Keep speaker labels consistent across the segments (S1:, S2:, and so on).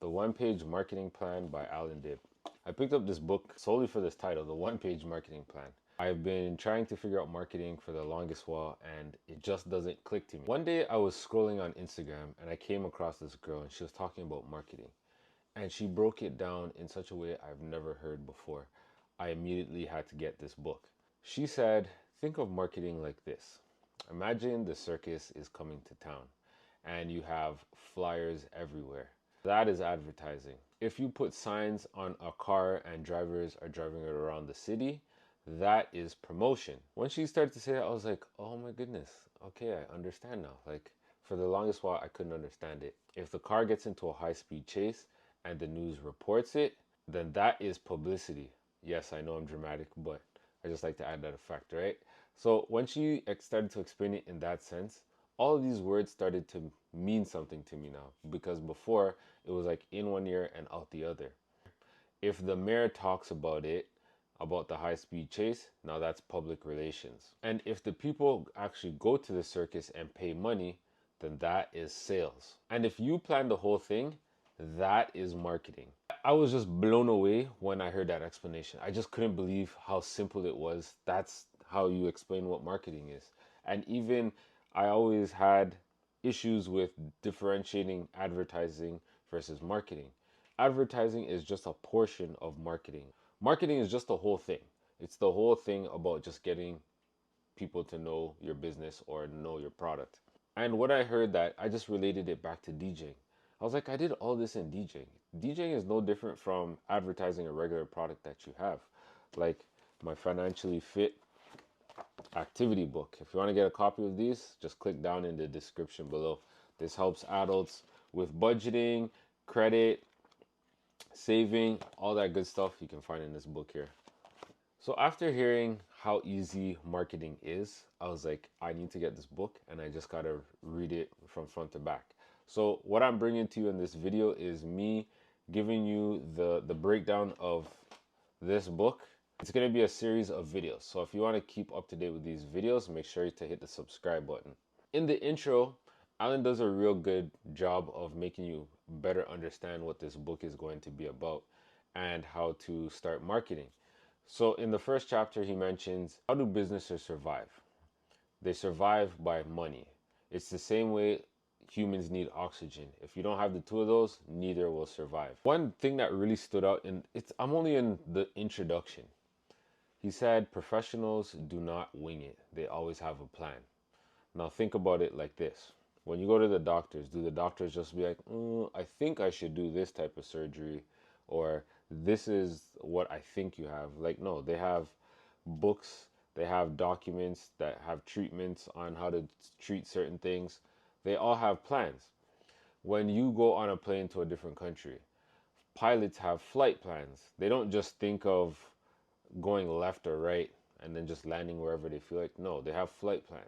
S1: The One Page Marketing Plan by Alan Dibb. I picked up this book solely for this title, The One Page Marketing Plan. I've been trying to figure out marketing for the longest while and it just doesn't click to me. One day I was scrolling on Instagram and I came across this girl and she was talking about marketing. And she broke it down in such a way I've never heard before. I immediately had to get this book. She said, think of marketing like this. Imagine the circus is coming to town and you have flyers everywhere. That is advertising. If you put signs on a car and drivers are driving it around the city, that is promotion. When she started to say that, I was like, oh my goodness, okay, I understand now. Like, for the longest while, I couldn't understand it. If the car gets into a high-speed chase and the news reports it, then that is publicity. Yes, I know I'm dramatic, but I just like to add that effect, right? So when she started to explain it in that sense, all of these words started to mean something to me now, because before it was like in one ear and out the other. If the mayor talks about it, about the high-speed chase, now that's public relations. And if the people actually go to the circus and pay money, then that is sales. And if you plan the whole thing, that is marketing. I was just blown away when I heard that explanation. I just couldn't believe how simple it was. That's how you explain what marketing is. And even I always had issues with differentiating advertising versus marketing. Advertising is just a portion of marketing. Marketing is just the whole thing. It's the whole thing about just getting people to know your business or know your product. And when I heard that, I just related it back to DJing. I was like, I did all this in DJing. DJing is no different from advertising a regular product that you have. Like my Financially Fit activity book. If you want to get a copy of these, just click down in the description below. This helps adults with budgeting, credit, saving, all that good stuff you can find in this book here. So after hearing how easy marketing is, I was like, I need to get this book and I just gotta read it from front to back. So what I'm bringing to you in this video is me giving you the breakdown of this book. It's gonna be a series of videos. So if you wanna keep up to date with these videos, make sure to hit the subscribe button. In the intro, Alan does a real good job of making you better understand what this book is going to be about and how to start marketing. So in the first chapter, he mentions, how do businesses survive? They survive by money. It's the same way humans need oxygen. If you don't have the two of those, neither will survive. One thing that really stood out, I'm only in the introduction. He said, professionals do not wing it. They always have a plan. Now think about it like this. When you go to the doctors, do the doctors just be like, I think I should do this type of surgery, or this is what I think you have? Like, no, they have books, they have documents that have treatments on how to treat certain things. They all have plans. When you go on a plane to a different country, pilots have flight plans. They don't just think of going left or right and then just landing wherever they feel like. No, they have flight plans.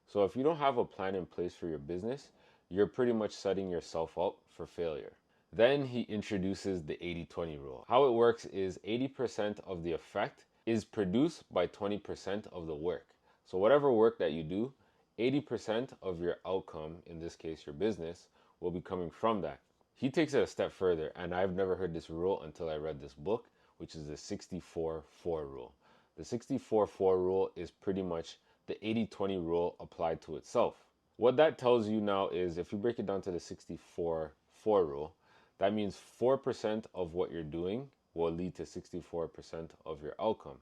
S1: So if you don't have a plan in place for your business, you're pretty much setting yourself up for failure. Then he introduces the 80-20 rule. How it works is 80% of the effect is produced by 20% of the work. So whatever work that you do, 80% of your outcome, in this case your business, will be coming from that. He takes it a step further, and I've never heard this rule until I read this book, which is the 64-4 rule. The 64-4 rule is pretty much the 80-20 rule applied to itself. What that tells you now is, if you break it down to the 64-4 rule, that means 4% of what you're doing will lead to 64% of your outcome.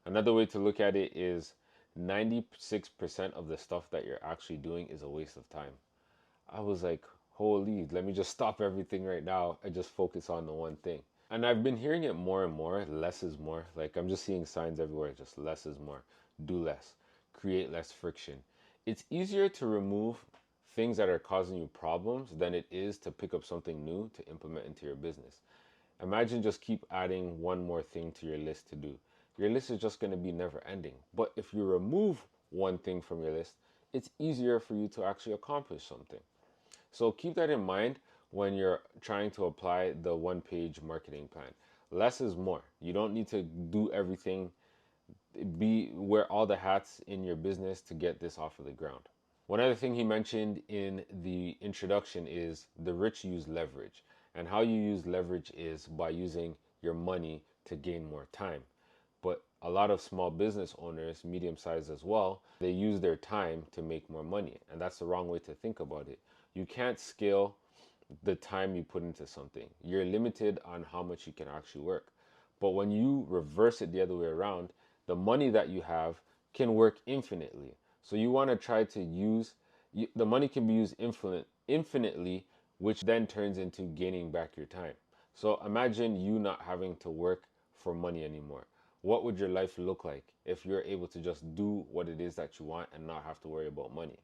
S1: Another way to look at it is 96% of the stuff that you're actually doing is a waste of time. I was like, holy, let me just stop everything right now and just focus on the one thing. And I've been hearing it more and more, less is more. Like, I'm just seeing signs everywhere, just less is more. Do less, create less friction. It's easier to remove things that are causing you problems than it is to pick up something new to implement into your business. Imagine just keep adding one more thing to your list to do. Your list is just going to be never ending. But if you remove one thing from your list, it's easier for you to actually accomplish something. So keep that in mind when you're trying to apply the one-page marketing plan. Less is more. You don't need to do everything, wear all the hats in your business to get this off of the ground. One other thing he mentioned in the introduction is the rich use leverage. And how you use leverage is by using your money to gain more time. But a lot of small business owners, medium sized as well, they use their time to make more money. And that's the wrong way to think about it. You can't scale the time you put into something. You're limited on how much you can actually work. But when you reverse it the other way around, the money that you have can work infinitely. So you want to try to use the money can be used infinitely, which then turns into gaining back your time. So imagine you not having to work for money anymore. What would your life look like if you're able to just do what it is that you want and not have to worry about money?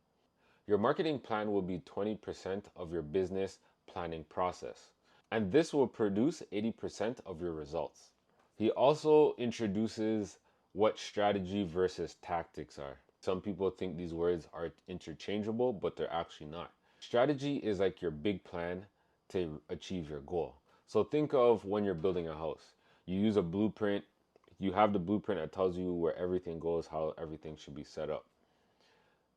S1: Your marketing plan will be 20% of your business planning process, and this will produce 80% of your results. He also introduces what strategy versus tactics are. Some people think these words are interchangeable, but they're actually not. Strategy is like your big plan to achieve your goal. So think of when you're building a house. You use a blueprint, you have the blueprint that tells you where everything goes, how everything should be set up.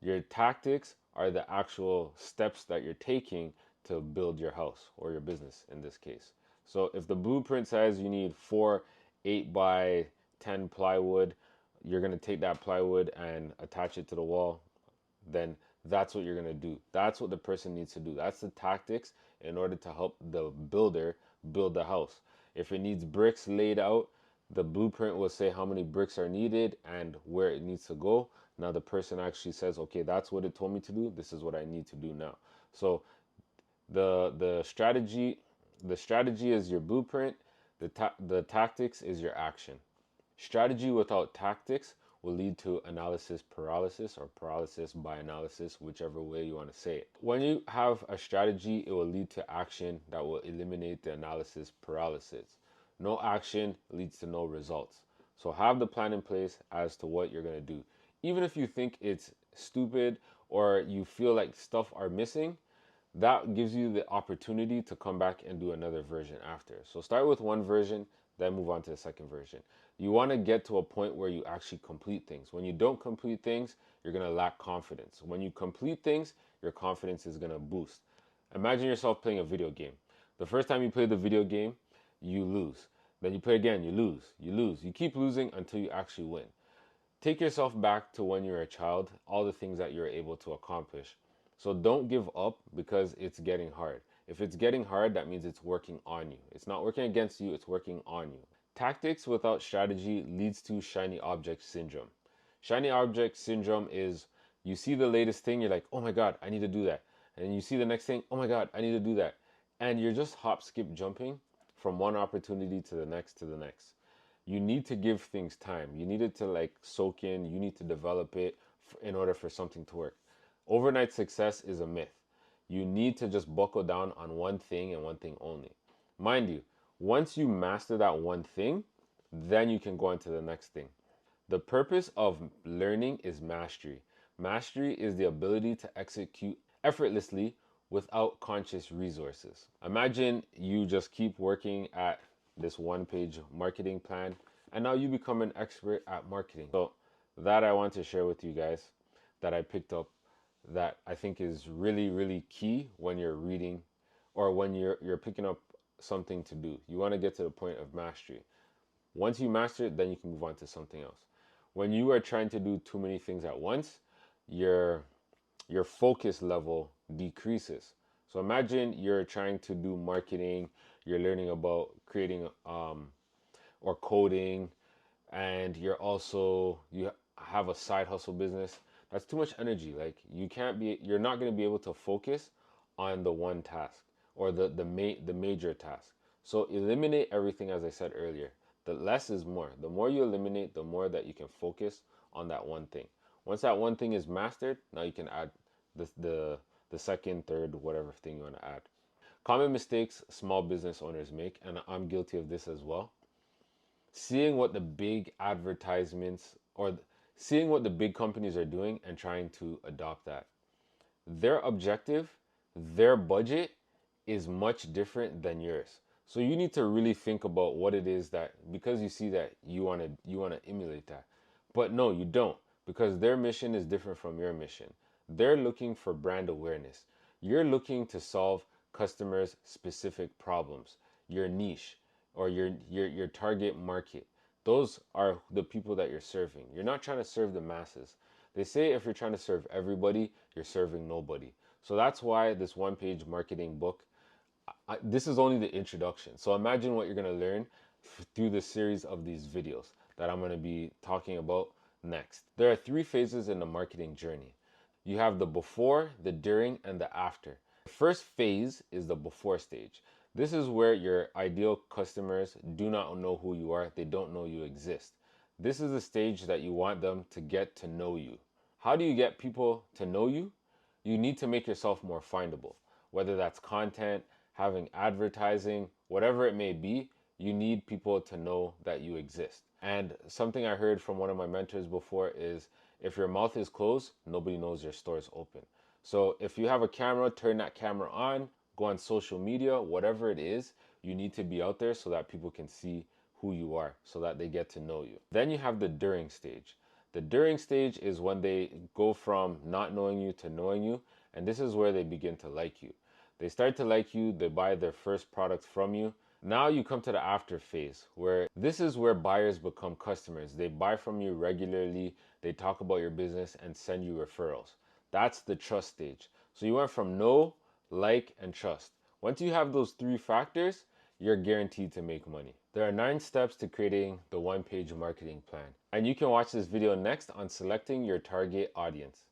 S1: Your tactics are the actual steps that you're taking to build your house or your business in this case. So if the blueprint says you need 4 8 by 10 plywood, you're going to take that plywood and attach it to the wall, then that's what you're going to do. That's what the person needs to do. That's the tactics in order to help the builder build the house. If it needs bricks laid out, the blueprint will say how many bricks are needed and where it needs to go. Now the person actually says, okay, that's what it told me to do. This is what I need to do now. So the strategy is your blueprint. The tactics is your action. Strategy without tactics will lead to analysis paralysis or paralysis by analysis, whichever way you want to say it. When you have a strategy, it will lead to action that will eliminate the analysis paralysis. No action leads to no results. So have the plan in place as to what you're going to do. Even if you think it's stupid or you feel like stuff are missing, that gives you the opportunity to come back and do another version after. So start with one version, then move on to the second version. You want to get to a point where you actually complete things. When you don't complete things, you're going to lack confidence. When you complete things, your confidence is going to boost. Imagine yourself playing a video game. The first time you play the video game, you lose. Then you play again, you lose, you lose. You keep losing until you actually win. Take yourself back to when you were a child, all the things that you're able to accomplish. So don't give up because it's getting hard. If it's getting hard, that means it's working on you. It's not working against you, it's working on you. Tactics without strategy leads to shiny object syndrome. Shiny object syndrome is you see the latest thing, you're like, oh my God, I need to do that. And you see the next thing, oh my God, I need to do that. And you're just hop, skip, jumping from one opportunity to the next to the next. You need to give things time. You need it to like soak in. You need to develop it in order for something to work. Overnight success is a myth. You need to just buckle down on one thing and one thing only. Mind you, once you master that one thing, then you can go into the next thing. The purpose of learning is mastery. Mastery is the ability to execute effortlessly without conscious resources. Imagine you just keep working at this one-page marketing plan and now you become an expert at marketing. So that I want to share with you guys that I picked up that I think is really, really key when you're reading or when you're picking up something to do. You want to get to the point of mastery. Once you master it, then you can move on to something else. When you are trying to do too many things at once, your focus level decreases. So imagine you're trying to do marketing, you're learning about creating or coding, and you have a side hustle business. That's too much energy. Like you're not going to be able to focus on the one task or the major task. So eliminate everything, as I said earlier. The less is more. The more you eliminate, the more that you can focus on that one thing. Once that one thing is mastered, now you can add the second, third, whatever thing you want to add. Common mistakes small business owners make, and I'm guilty of this as well. Seeing what the big advertisements or seeing what the big companies are doing and trying to adopt that. Their objective, their budget is much different than yours. So you need to really think about what it is that, because you see that you want to emulate that. But no, you don't, because their mission is different from your mission. They're looking for brand awareness. You're looking to solve customers' specific problems, your niche, or your target market. Those are the people that you're serving. You're not trying to serve the masses. They say if you're trying to serve everybody, you're serving nobody. So that's why this one-page marketing book, this is only the introduction. So imagine what you're going to learn through the series of these videos that I'm going to be talking about next. There are 3 phases in the marketing journey. You have the before, the during, and the after. The first phase is the before stage. This is where your ideal customers do not know who you are. They don't know you exist. This is the stage that you want them to get to know you. How do you get people to know you? You need to make yourself more findable. Whether that's content, having advertising, whatever it may be, you need people to know that you exist. And something I heard from one of my mentors before is if your mouth is closed, nobody knows your store is open. So if you have a camera, turn that camera on, go on social media, whatever it is, you need to be out there so that people can see who you are, so that they get to know you. Then you have the during stage. The during stage is when they go from not knowing you to knowing you, and this is where they begin to like you. They start to like you, they buy their first product from you. Now you come to the after phase, where this is where buyers become customers. They buy from you regularly, they talk about your business and send you referrals. That's the trust stage. So you went from know, like, and trust. Once you have those 3 factors, you're guaranteed to make money. There are 9 steps to creating the one-page marketing plan. And you can watch this video next on selecting your target audience.